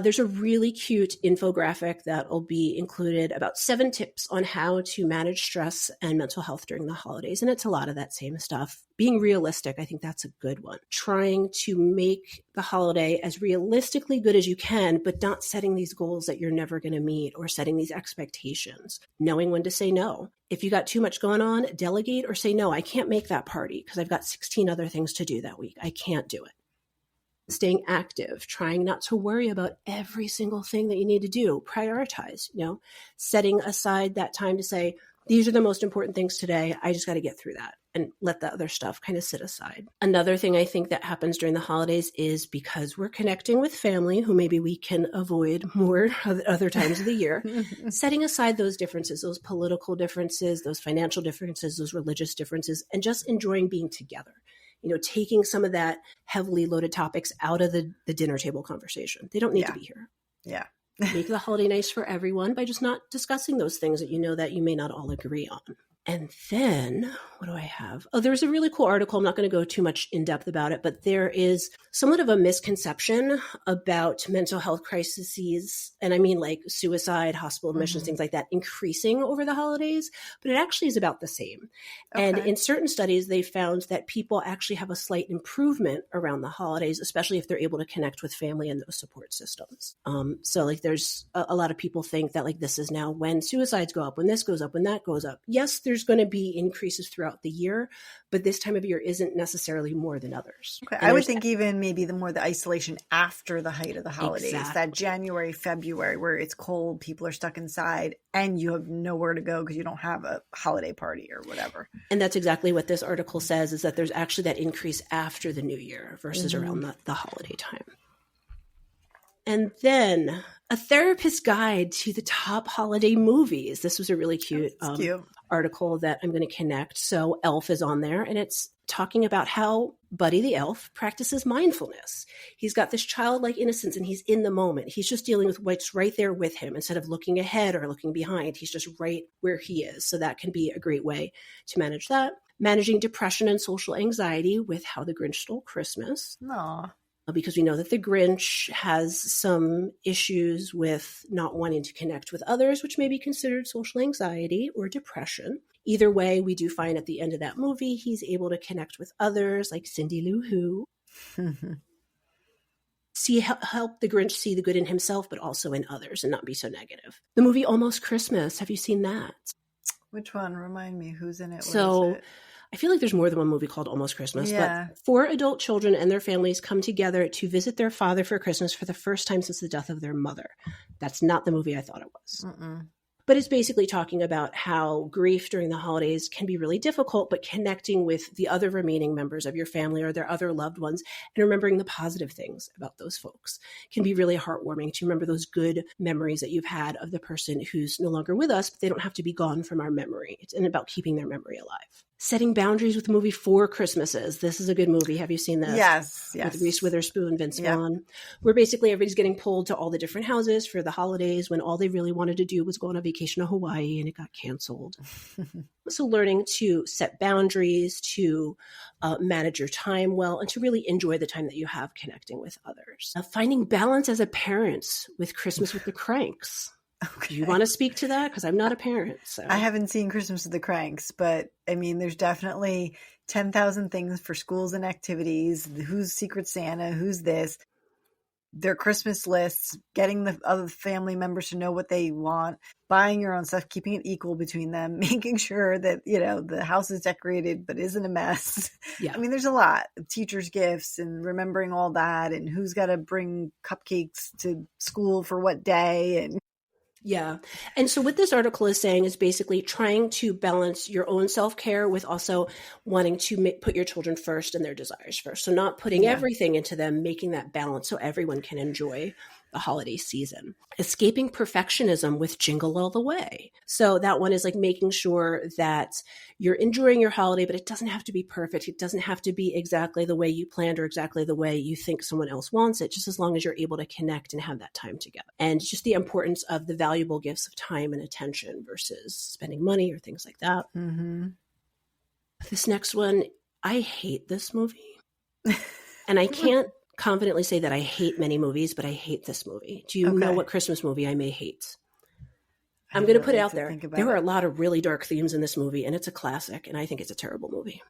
There's a really cute infographic that will be included about 7 tips on how to manage stress and mental health during the holidays. And it's a lot of that same stuff. Being realistic, I think that's a good one. Trying to make the holiday as realistically good as you can, but not setting these goals that you're never going to meet or setting these expectations. Knowing when to say no. If you got too much going on, delegate or say, no, I can't make that party because I've got 16 other things to do that week. I can't do it. Staying active, trying not to worry about every single thing that you need to do. Prioritize, setting aside that time to say, these are the most important things today. I just got to get through that and let the other stuff kind of sit aside. Another thing I think that happens during the holidays is because we're connecting with family who maybe we can avoid more other times of the year, setting aside those differences, those political differences, those financial differences, those religious differences, and just enjoying being together. Taking some of that heavily loaded topics out of the dinner table conversation. They don't need to be here. Yeah. Make the holiday nice for everyone by just not discussing those things that that you may not all agree on. And then, what do I have? Oh, there's a really cool article. I'm not going to go too much in depth about it, but there is somewhat of a misconception about mental health crises. And I mean like suicide, hospital admissions, things like that, increasing over the holidays, but it actually is about the same. Okay. And in certain studies, they found that people actually have a slight improvement around the holidays, especially if they're able to connect with family and those support systems. So like there's a lot of people think that like this is now when suicides go up, when this goes up, when that goes up. Yes, there's going to be increases throughout the year, but this time of year isn't necessarily more than others. Okay. I would think even maybe the isolation after the height of the holidays, that January, February, where it's cold, people are stuck inside and you have nowhere to go because you don't have a holiday party or whatever. And that's exactly what this article says, is that there's actually that increase after the new year versus around the holiday time. And then a therapist's guide to the top holiday movies. This was a really cute, article that I'm going to connect. So Elf is on there, and it's talking about how Buddy the elf practices mindfulness. He's got this childlike innocence and he's in the moment. He's just dealing with what's right there with him instead of looking ahead or looking behind. He's just right where he is. So that can be a great way to manage that. Managing depression and social anxiety with How the Grinch Stole Christmas. Aww. Because we know that the Grinch has some issues with not wanting to connect with others, which may be considered social anxiety or depression. Either way, we do find at the end of that movie, he's able to connect with others like Cindy Lou Who. Help the Grinch see the good in himself, but also in others and not be so negative. The movie Almost Christmas. Have you seen that? Which one? Remind me. Who's in it? So I feel like there's more than one movie called Almost Christmas, but 4 adult children and their families come together to visit their father for Christmas for the first time since the death of their mother. That's not the movie I thought it was. But it's basically talking about how grief during the holidays can be really difficult, but connecting with the other remaining members of your family or their other loved ones and remembering the positive things about those folks can be really heartwarming to remember those good memories that you've had of the person who's no longer with us, but they don't have to be gone from our memory. It's about keeping their memory alive. Setting boundaries with the movie Four Christmases. This is a good movie. Have you seen this? Yes. With Reese Witherspoon, Vince Vaughn, where basically everybody's getting pulled to all the different houses for the holidays when all they really wanted to do was go on a vacation to Hawaii and it got canceled. So learning to set boundaries, to manage your time well, and to really enjoy the time that you have connecting with others. Finding balance as a parent with Christmas with the Cranks. Okay. Do you want to speak to that? Because I'm not a parent. So I haven't seen Christmas with the Cranks, but I mean, there's definitely 10,000 things for schools and activities. Who's Secret Santa? Who's this? Their Christmas lists, getting the other family members to know what they want, buying your own stuff, keeping it equal between them, making sure that, you know, the house is decorated but isn't a mess. Yeah. I mean, there's a lot of teachers' gifts and remembering all that and who's got to bring cupcakes to school for what day. And yeah. And so what this article is saying is basically trying to balance your own self-care with also wanting to put your children first and their desires first. So not putting everything into them, making that balance so everyone can enjoy the holiday season. Escaping perfectionism with Jingle All the Way. So that one is like making sure that you're enjoying your holiday, but it doesn't have to be perfect. It doesn't have to be exactly the way you planned or exactly the way you think someone else wants it, just as long as you're able to connect and have that time together. And just the importance of the valuable gifts of time and attention versus spending money or things like that. Mm-hmm. This next one, I hate this movie. And I can't confidently say that I hate many movies, but I hate this movie. Do you know what Christmas movie I may hate? I'm going to put it out there. There are a lot of really dark themes in this movie, and it's a classic, and I think it's a terrible movie.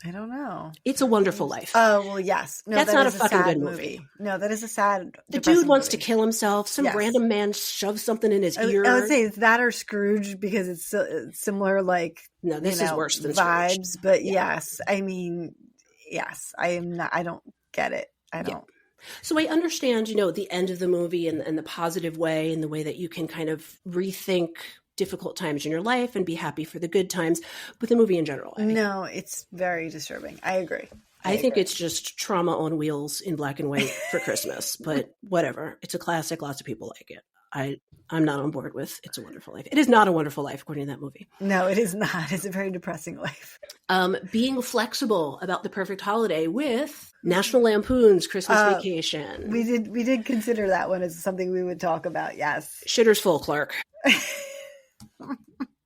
I don't know. It's A Wonderful Life. Oh, well, yes. No, that's not a fucking good movie. No, that is a sad, the dude wants to kill himself. Some random man shoves something in his ear. I would say it's that or Scrooge because it's similar, like, no, this is worse than vibes. Scrooge. But yes, I mean, yes, I am not. I don't get it. I don't. Yeah. So I understand, you know, the end of the movie and the positive way and the way that you can kind of rethink difficult times in your life and be happy for the good times. But the movie in general, no, it's very disturbing. I agree. I think it's just trauma on wheels in black and white for Christmas. But whatever, it's a classic. Lots of people like it. I'm not on board with It's a Wonderful Life. It is not a wonderful life, according to that movie. No, it is not. It's a very depressing life. Being flexible about the perfect holiday with National Lampoon's Christmas Vacation. We did consider that one as something we would talk about. Yes. Shitter's full, Clark.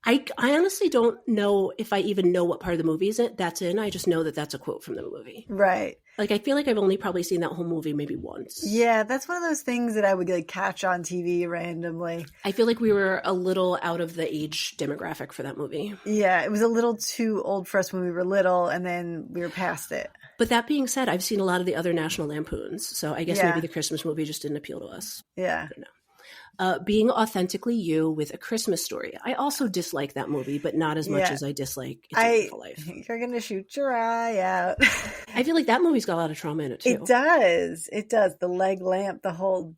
I honestly don't know if I even know what part of the movie that's in. I just know that that's a quote from the movie. Right. Like, I feel like I've only probably seen that whole movie maybe once. Yeah, that's one of those things that I would like catch on TV randomly. I feel like we were a little out of the age demographic for that movie. Yeah, it was a little too old for us when we were little, and then we were past it. But that being said, I've seen a lot of the other National Lampoons, so I guess maybe the Christmas movie just didn't appeal to us. Yeah. I don't know. Being Authentically You with A Christmas Story. I also dislike that movie, but not as much as I dislike It's a Wonderful Life. You're going to shoot your eye out. I feel like that movie's got a lot of trauma in it, too. It does. It does. The leg lamp, the whole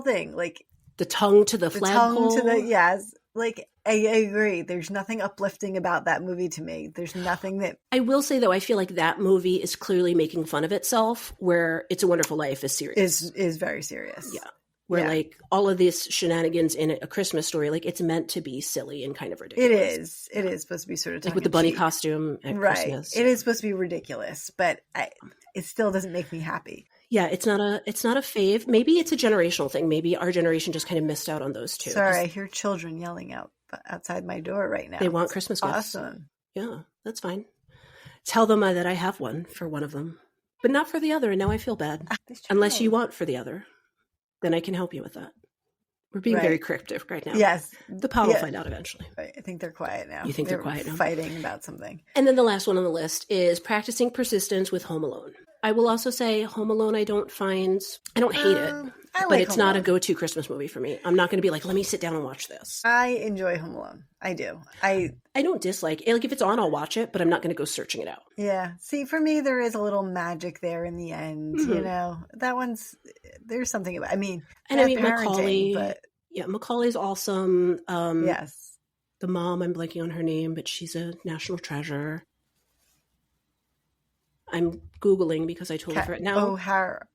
thing. Like the tongue to the flagpole. Yes. Like, I agree. There's nothing uplifting about that movie to me. There's nothing that... I will say, though, I feel like that movie is clearly making fun of itself, where It's a Wonderful Life is serious. Is very serious. Yeah. Where like all of these shenanigans in A Christmas Story, like it's meant to be silly and kind of ridiculous. It is supposed to be sort of like with the bunny costume at Christmas. It is supposed to be ridiculous, but it still doesn't make me happy. Yeah, it's not a fave. Maybe it's a generational thing. Maybe our generation just kind of missed out on those two. Sorry, I hear children yelling outside my door right now. They want Christmas gifts. Awesome. Yeah, that's fine. Tell them that I have one for one of them, but not for the other. And now I feel bad. Unless you want for the other. Then I can help you with that. We're being very cryptic right now. Yes. The pod will find out eventually. Right. I think they're quiet now. You think they're quiet now? Fighting about something. And then the last one on the list is practicing persistence with Home Alone. I will also say Home Alone I don't hate it. But it's not a go-to Christmas movie for me. I'm not going to be like, let me sit down and watch this. I enjoy Home Alone. I do. I don't dislike it. Like, if it's on, I'll watch it, but I'm not going to go searching it out. Yeah. See, for me, there is a little magic there in the end. Mm-hmm. You know, there's something about, Macaulay. But... Yeah, Macaulay's awesome. Yes. The mom, I'm blanking on her name, but she's a national treasure. I'm Googling because I totally forgot now.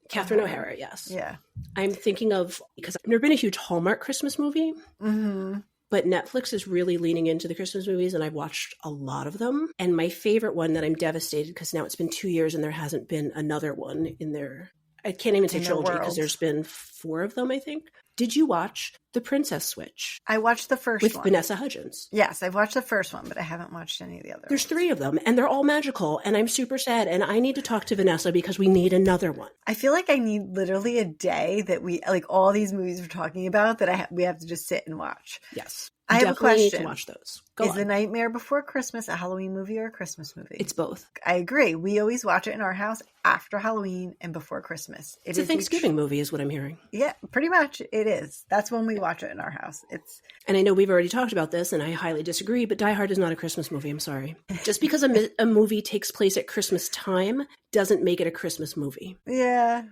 Catherine O'Hara, yes. Yeah. I'm thinking of, because I've never been a huge Hallmark Christmas movie, but Netflix is really leaning into the Christmas movies, and I've watched a lot of them. And my favorite one that I'm devastated, because now it's been 2 years and there hasn't been another one in their, I can't even say trilogy, because there's been 4 of them, I think. Did you watch The Princess Switch? I watched the first one. With Vanessa Hudgens. Yes, I've watched the first one, but I haven't watched any of the others. There's 3 of them, and they're all magical, and I'm super sad, and I need to talk to Vanessa because we need another one. I feel like I need literally a day that we, like all these movies we're talking about, that we have to just sit and watch. Yes. I have a question. Need to watch those. Is The Nightmare Before Christmas a Halloween movie or a Christmas movie? It's both. I agree. We always watch it in our house after Halloween and before Christmas. It's a Thanksgiving movie is what I'm hearing. Yeah, pretty much it is. That's when we watch it in our house. And I know we've already talked about this, and I highly disagree, but Die Hard is not a Christmas movie. I'm sorry. Just because a movie takes place at Christmas time doesn't make it a Christmas movie. Yeah.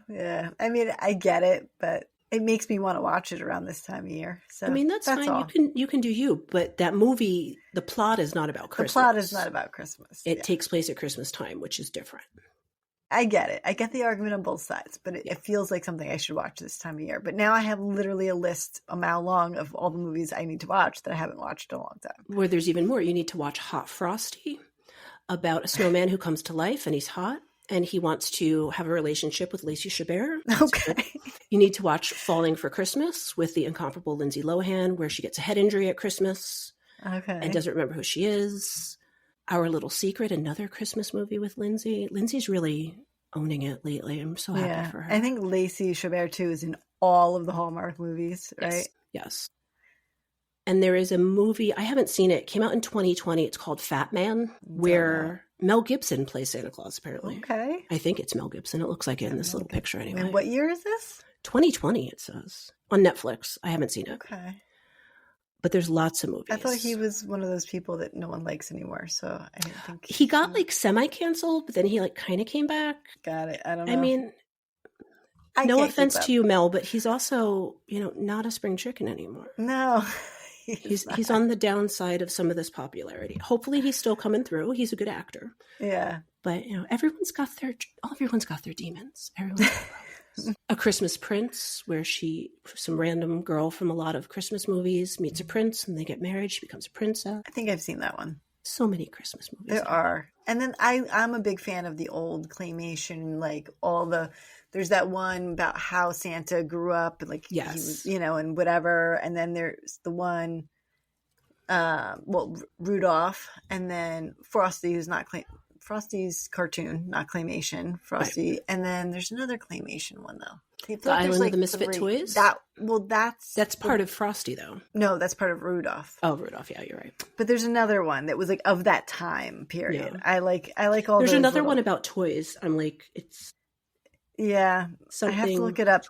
I mean, I get it, but it makes me want to watch it around this time of year. So I mean, that's fine. All. You can do you, but that movie, the plot is not about Christmas. The plot is not about Christmas. It takes place at Christmas time, which is different. I get it. I get the argument on both sides, but it feels like something I should watch this time of year. But now I have literally a list a mile long of all the movies I need to watch that I haven't watched in a long time. Where there's even more. You need to watch Hot Frosty, about a snowman who comes to life and he's hot. And he wants to have a relationship with Lacey Chabert. Okay. You need to watch Falling for Christmas with the incomparable Lindsay Lohan, where she gets a head injury at Christmas. Okay. And doesn't remember who she is. Our Little Secret, another Christmas movie with Lindsay. Lindsay's really owning it lately. I'm so happy for her. I think Lacey Chabert, too, is in all of the Hallmark movies, right? Yes. And there is a movie, I haven't seen it. It came out in 2020. It's called Fat Man, where Mel Gibson plays Santa Claus, apparently. Okay. I think it's Mel Gibson. It looks like it in this little picture anyway. And what year is this? 2020, it says. On Netflix. I haven't seen it. Okay. But there's lots of movies. I thought he was one of those people that no one likes anymore, so I didn't think... He got, semi-canceled, but then he, kind of came back. Got it. I don't know. I mean, no offense to you, Mel, but he's also, not a spring chicken anymore. No. He's on the downside of some of this popularity. Hopefully he's still coming through. He's a good actor. Yeah. But everyone's got their demons. Everyone's got problems. A Christmas Prince, where some random girl from a lot of Christmas movies meets a prince and they get married. She becomes a princess. I think I've seen that one. So many Christmas movies. There are. And then I'm a big fan of the old claymation, there's that one about how Santa grew up and yes. he was, and whatever. And then there's the one Rudolph, and then Frosty, who's not Frosty's cartoon, not claymation. Frosty, right. And then there's another claymation one though. The Island of the Misfit Toys? That's part of Frosty, though. No, that's part of Rudolph. Oh, Rudolph, yeah, you're right. But there's another one that was like of that time period. Yeah. I like all There's another one about toys. I'm like, it's... Yeah, something... I have to look it up.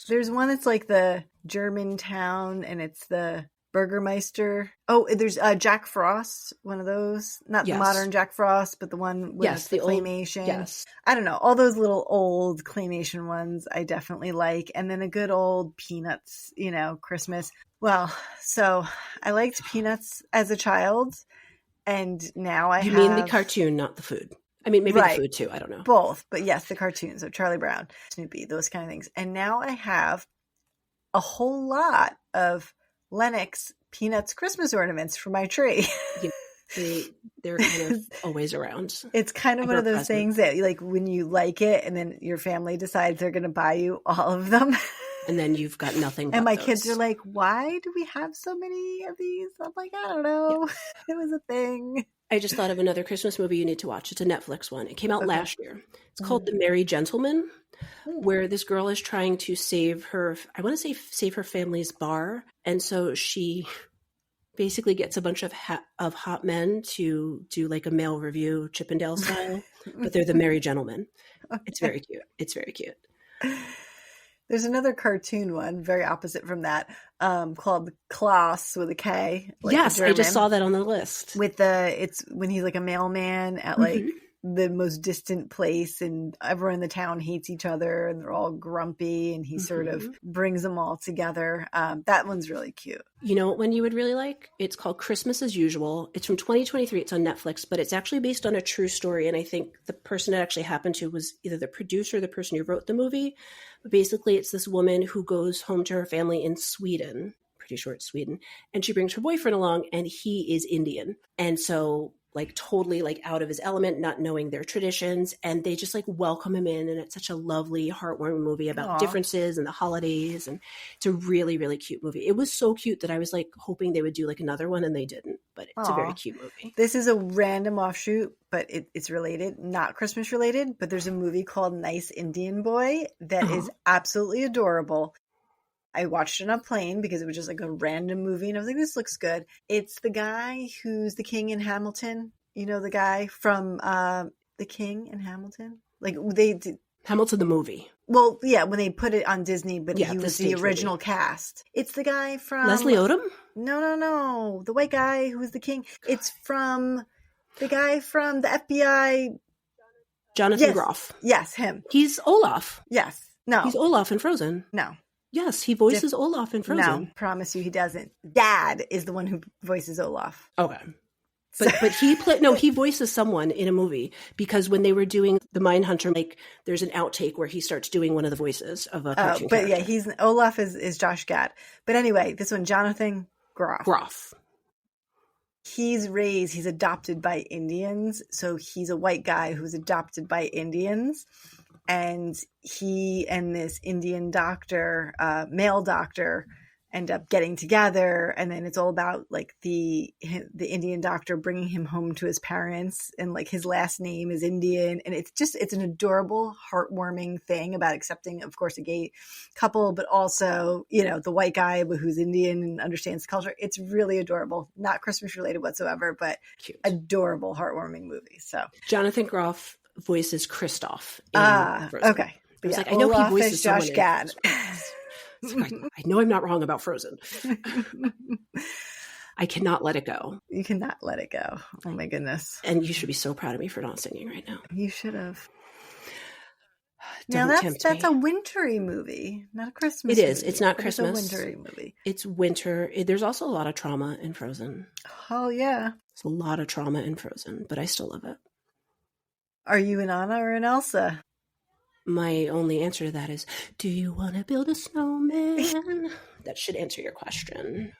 There's one that's like the Germantown, and it's the Burgermeister. Oh, there's Jack Frost, one of those. Not the modern Jack Frost, but the one with the claymation. Old, yes. I don't know. All those little old claymation ones I definitely like. And then a good old Peanuts, Christmas. Well, so I liked Peanuts as a child. And now I mean the cartoon, not the food. I mean, maybe the food too. I don't know. Both. But yes, the cartoons. So Charlie Brown, Snoopy, those kind of things. And now I have a whole lot of Lennox Peanuts Christmas ornaments for my tree. Yeah, they're kind of always around. It's kind of one of those things that, like, when you like it and then your family decides they're going to buy you all of them. And then you've got nothing but And my those. Kids are like, why do we have so many of these? I'm like, I don't know. Yeah. It was a thing. I just thought of another Christmas movie you need to watch. It's a Netflix one. It came out last year. It's called The Merry Gentleman, where this girl is trying to save her family's bar. And so she basically gets a bunch of hot men to do like a male review, Chippendale style, but they're the Merry Gentlemen. Okay. It's very cute. It's very cute. There's another cartoon one, very opposite from that, called Klaus with a K. Like yes, I just saw that on the list. It's when he's like a mailman at like the most distant place, and everyone in the town hates each other, and they're all grumpy, and he sort of brings them all together. That one's really cute. You know what one you would really like? It's called Christmas as Usual. It's from 2023. It's on Netflix, but it's actually based on a true story. And I think the person it actually happened to was either the producer or the person who wrote the movie. But basically, it's this woman who goes home to her family in Sweden. Pretty sure it's Sweden. And she brings her boyfriend along, and he is Indian. And so like totally like out of his element, not knowing their traditions. And they just like welcome him in. And it's such a lovely, heartwarming movie about differences and the holidays. And it's a really, really cute movie. It was so cute that I was like hoping they would do like another one, and they didn't. But it's a very cute movie. This is a random offshoot, but it's related, not Christmas related, but there's a movie called Nice Indian Boy that is absolutely adorable. I watched it on a plane because it was just like a random movie, and I was like, this looks good. It's the guy who's the king in Hamilton. You know, the guy from The King in Hamilton? Like they did. Hamilton the movie. Well, yeah, when they put it on Disney, but he was the original movie cast. It's the guy from Leslie Odom? No. The white guy who was the king. It's from the guy from the FBI. Jonathan Groff. Yes, him. He's Olaf. Yes. No. He's Olaf in Frozen. No. Yes, he voices Olaf in Frozen. No, promise you he doesn't. Dad is the one who voices Olaf. Okay. But he voices someone in a movie, because when they were doing the Mindhunter, like there's an outtake where he starts doing one of the voices of a cartoon character. Yeah, Olaf is Josh Gad. But anyway, this one, Jonathan Groff. He's adopted by Indians. So he's a white guy who's adopted by Indians. And he and this Indian doctor, male doctor, end up getting together. And then it's all about like the Indian doctor bringing him home to his parents, and like his last name is Indian. And it's an adorable, heartwarming thing about accepting, of course, a gay couple, but also, the white guy who's Indian and understands the culture. It's really adorable. Not Christmas related whatsoever, but cute. Adorable, heartwarming movie. So Jonathan Groff voices Kristoff in Frozen. Okay. But I was like, I know he voices Josh Gad. I know I'm not wrong about Frozen. I cannot let it go. You cannot let it go. Oh my goodness. And you should be so proud of me for not singing right now. You should have. Now that's a wintry movie, not a Christmas movie. It is. It's not Christmas. It's a wintry movie. It's winter. There's also a lot of trauma in Frozen. Oh, yeah. There's a lot of trauma in Frozen, but I still love it. Are you an Anna or an Elsa? My only answer to that is, do you want to build a snowman? That should answer your question.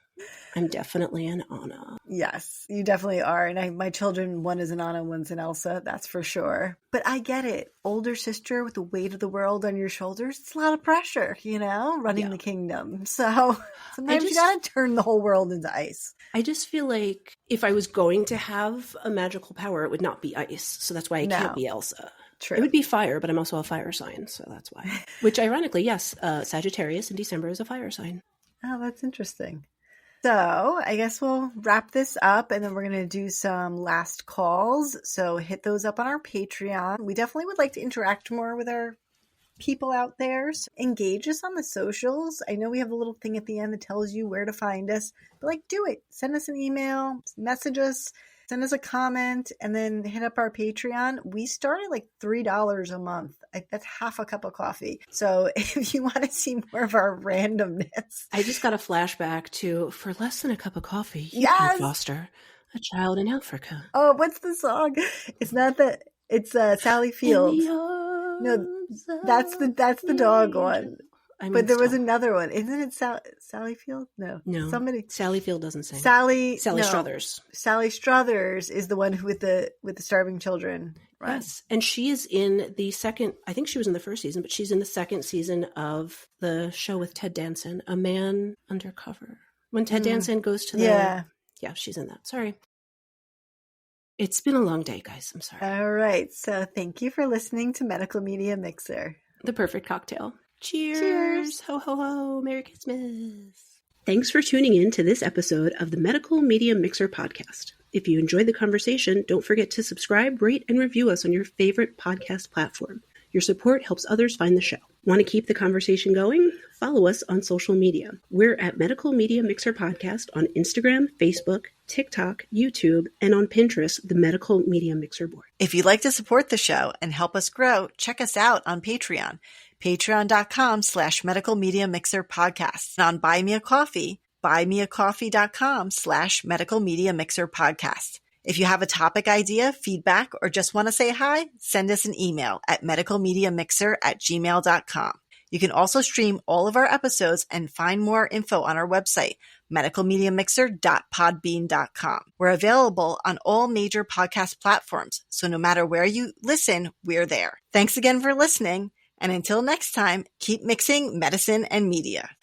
I'm definitely an Anna. Yes, you definitely are. And my children, one is an Anna, one's an Elsa, that's for sure. But I get it. Older sister with the weight of the world on your shoulders, it's a lot of pressure, running the kingdom. So sometimes you gotta turn the whole world into ice. I just feel like if I was going to have a magical power, it would not be ice. So that's why I can't be Elsa. True. It would be fire, but I'm also a fire sign, so that's why. Which ironically, yes, Sagittarius in December is a fire sign. Oh, that's interesting. So I guess we'll wrap this up and then we're going to do some last calls. So hit those up on our Patreon. We definitely would like to interact more with our people out there. So engage us on the socials. I know we have a little thing at the end that tells you where to find us, but do it. Send us an email, message us, send us a comment, and then hit up our Patreon. We start at $3 a month. That's half a cup of coffee. So if you want to see more of our randomness. I just got a flashback to, for less than a cup of coffee, you can foster a child in Africa. Oh, what's the song? It's not that. It's Sally Fields. No, that's the dog one. But there was another one. Isn't it Sally Field? No. Sally Field doesn't sing. Sally Struthers. Sally Struthers is the one with the starving children. Right? Yes. And she is in the second, I think she was in the first season, but she's in the second season of the show with Ted Danson, A Man Undercover. When Ted Danson goes to the... Yeah, she's in that. Sorry. It's been a long day, guys. I'm sorry. All right. So thank you for listening to Medical Media Mixer. The perfect cocktail. Cheers. Ho, ho, ho. Merry Christmas. Thanks for tuning in to this episode of the Medical Media Mixer podcast. If you enjoyed the conversation, don't forget to subscribe, rate, and review us on your favorite podcast platform. Your support helps others find the show. Want to keep the conversation going? Follow us on social media. We're at Medical Media Mixer Podcast on Instagram, Facebook, TikTok, YouTube, and on Pinterest, the Medical Media Mixer board. If you'd like to support the show and help us grow, check us out on Patreon. Patreon.com/Medical Media Mixer Podcast. And on Buy Me a Coffee, buymeacoffee.com/Medical Media Mixer Podcast. If you have a topic idea, feedback, or just want to say hi, send us an email at medicalmediamixer@gmail.com. You can also stream all of our episodes and find more info on our website, medicalmediamixer.podbean.com. We're available on all major podcast platforms, so no matter where you listen, we're there. Thanks again for listening, and until next time, keep mixing medicine and media.